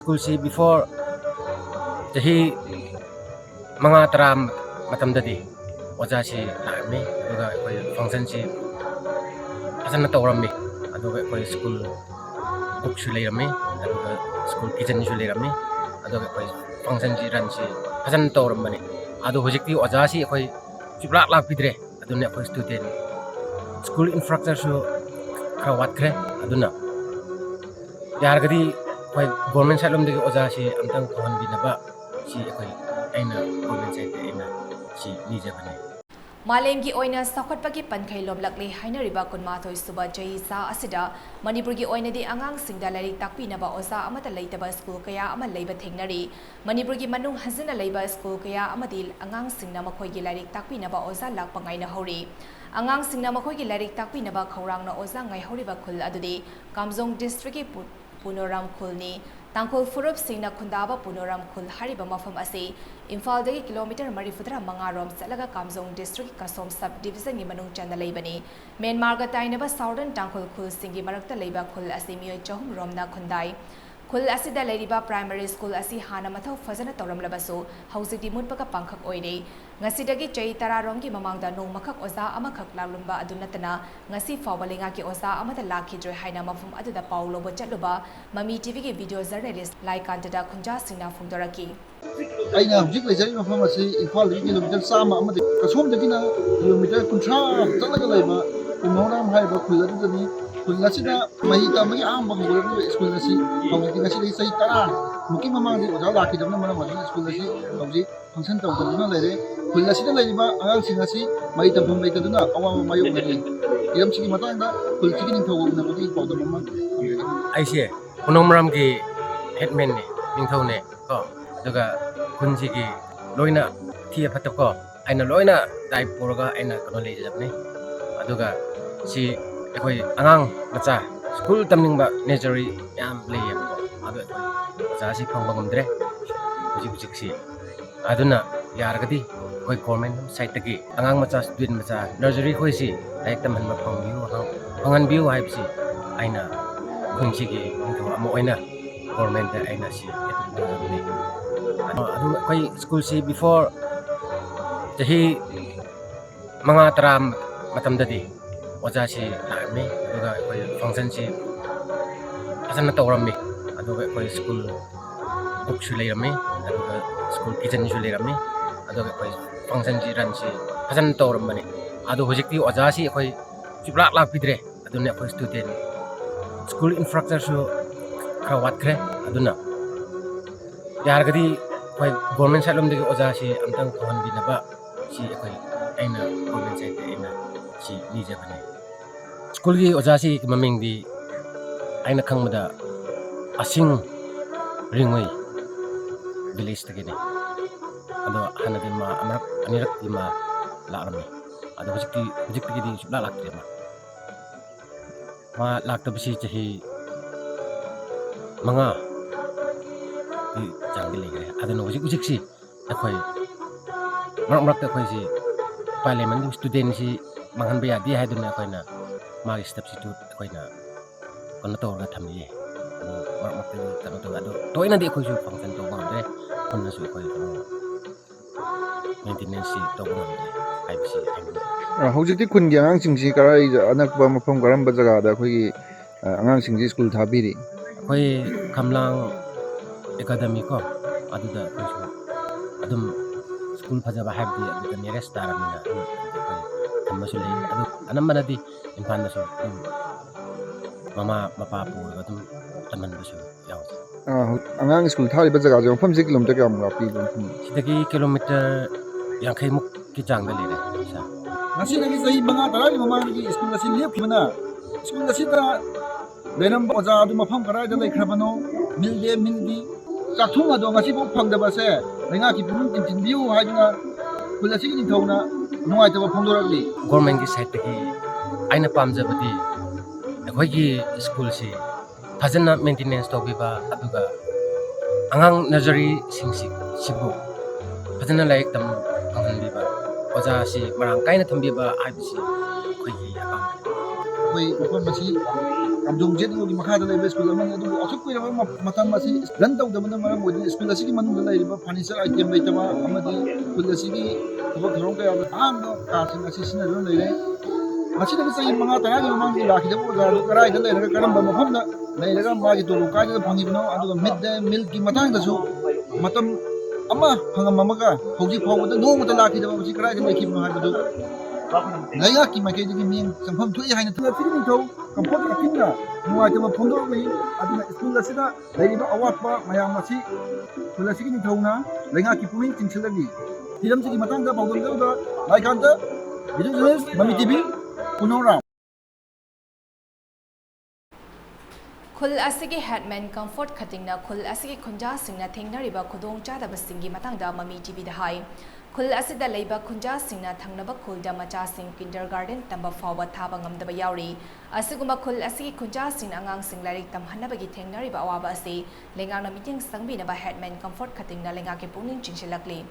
School si before jahi mga taram matamdadi oja si laami aduga koi function si asan na tawrami aduga koi school book su leirami aduga school kitchen su leirami aduga koi function si ran si asan na tawramani adu hojikti oja si koi chiplak lak pidre aduna koi student school infrastructure su krawat kre aduna yargadi koi government side lomdagi oja si amtang tohan binaba si koi aina government side aina si nijabane मालेमगी ओइना साखटपगी पनखै लोमलकले हाइनरिबा कुनमाथोय सुबा जई सा असिदा मणिपुरगी ओइनादि आंगांग सिंगदा lyric ताकपिनबा ओजा अमता लेइतबा school कया अमा लेइबा थेंगनरी मणिपुरगी मनुंग हजना लेइबा school कया अमदि आंगांग सिंगना मखोयगी lyric ताकपिनबा ओजा Lakpa ngaihouri आंगांग सिंगना मखोयगी lyric ताकपिनबा khourangna ओजा ngaihouriba खुल अदुदि कामजोंग डिस्ट्रिक्टगी पुनोराम खुलनी तांखोल फुरुप सिंगना खुंदाबा पुनोराम खुल हरिबा मफम असे इम्फालदगी किलोमीटर 45 रोम चलगा कामजोंग डिस्ट्रिक्ट कसोम सब डिविजन की मनुंग चंदा लेबनी म्यांमार ताइनबा साउदर्न तांखोल खुल सिंगी मरक्ता लेबा खुल असे मियोय चहुम रोमना खुंदाई खुल असिदा लेरिबा प्राइमरी स्कूल असी हाना मथौ फजना तौरमलबसो हौजिकि मुटपका पांखक ओइरे ngasiदगी चै 10 रोमगी ममांगदा नोंमखक ओजा अमखक लालुंबा अदुनतना ngasi फावलेंगा की ओजा अमदा लाखिद्रोय हाइना मफम अदुदा पाउलोबो चलुबा ममी टीवी की वीडियो जर्नलिस्ट लाइकांतदा खुंजा सिंगना फुंदोरकी अगर हजिक लेजरी मफम असी इम्फाल किलोमीटर चाम कसोमदगिना किलोमीटर 30 चलगा लेबा पुनोराम हाइबा खुल अदुदनी खुल असिदा मही तमगी आम बंगोर स्कूल असी हौजिक ngasi चै 10 मुकी ममांगदी ओजा लाखिदबना मरम अदुना स्कूल असी हौजिक फंक्शन तौदुना लेरे खुल असिदा लेरिबा आंगांसिंग असी मही तमफम लेतदुना अवामा मायोगनी इरमसिगी मतांगदा खुल सिगी निंथौ उनबदी पौदम मम aise punomram ki headman ne ningthau ne ko aduga khunji ki loina thia phatap ko aina loina dai purga aina kono le japne aduga si ekoi angang macha school tamningba necessary yam leyam ko adu ja si phangba ngomdre hujik si aduna yargadi koi government side tagi angang macha student macha nursery khoi si like tamhan ma phangan biu hai si aina khunji ki ningthau amo aina government aina si adu koi school si before jahi mga taram matamdadi oja si laami aduga koi function si asan na tawrami aduga koi school book su leirami aduga school kitchen su leirami aduga koi function si ran si asan na tawramani adu hojikti oja si koi chiplak lak pidre aduna koi student school infrastructure su krawat kre aduna yargadi koi government side lomdagi oja si amtang tohan binaba si koi aina government side aina si nijabane school gi oja si maming di aina khangmada asing ringoi village tagine ado hanadi ma amrak anirak di ma larami ado hojikti di subla laktre ma laktabisi jahi manga di jangdi legre adano hojik si akhoi marak akhoi si parliament student si manghan baya di haiduna akhoi na magi step si tu akhoi na kono torga thamli marak kano to ado toina di akhoi su function to bangre konna su akhoi maintenance si to bangre IBC हौजिकती खुनगी आंगांसिंगसी कराई अनकबा मफम Karamba जगादा खोगी आंगांसिंगसी school थाबीरी अखोई खमलांग academy को अदुदा कोइसु अदुम school फजबा हाबदी अदुदा nearest तारामिना अखोई थमसु लेई अदु अनम्बनदी इम्फानदसु mama Mopa पुरगा अदुम तमनबसु याव आंगांग school थारिबा जगा जो मफम 6 kilometre का लापी सिदगी किलोमीटर 50 मुक की चांगदा लेरे सा ngasi sai banga tarani mamani school asi lepkhibana school asi ta lenam oja adu mafam karai da leikhrabano mildi chathung ado ngasi bo phangdaba se lenga ki pun tin biu haiduna school asi ni thona noi ta phangdorakli government ki side ki aina pamjabadi akhoi ki school si fajana maintenance tobiba aduga angang nursery singsi sibu fajana laik tam anghanbiba oja si marang kaina thambiba IBC khoi ki akam koi upam masi Abdul Jediogi Makada School among the Osukura Matamasi, Randa of the Manama with school city Manula, furniture item later, Amadi, Pulasiki, Ronga, Ando, Casting Assistant, Masina say Mangatana among the Laki, the right and later Karamba Mahonda, later Magi to Lukai, the Pangino, and the midday milky Matanga soup, Matam Ama, Hangamamaga, Hoji Power, the no with the Laki, the Music and make him have to do. Layaki Makagi mean some home to behind the feeling toe, Comport Apina, no item of Pondo, School Lasida, Lady Awapa, Mayamasi, Pulasiki Tona, Langaki Pumin, Tinchilagi. He doesn't see Matanga, Bauda, like under, Mami TV, Unora. Khul asigi headman comfort cuttingna khul asigi khunja singna thengnariba khudong chadaba singi matangda MAMI TV da hai. Khul asida leiba khunja singna thangnaba khulda macha sing kindergarten tamba fawa thaba ngamdaba yauri. Asiguma khul asigi khunja sing angang sing lairik tamhanabagi thengnariba awaba ase lengang na meeting sangbinaba headman comfort cuttingna lenga ke puning chingsilakli.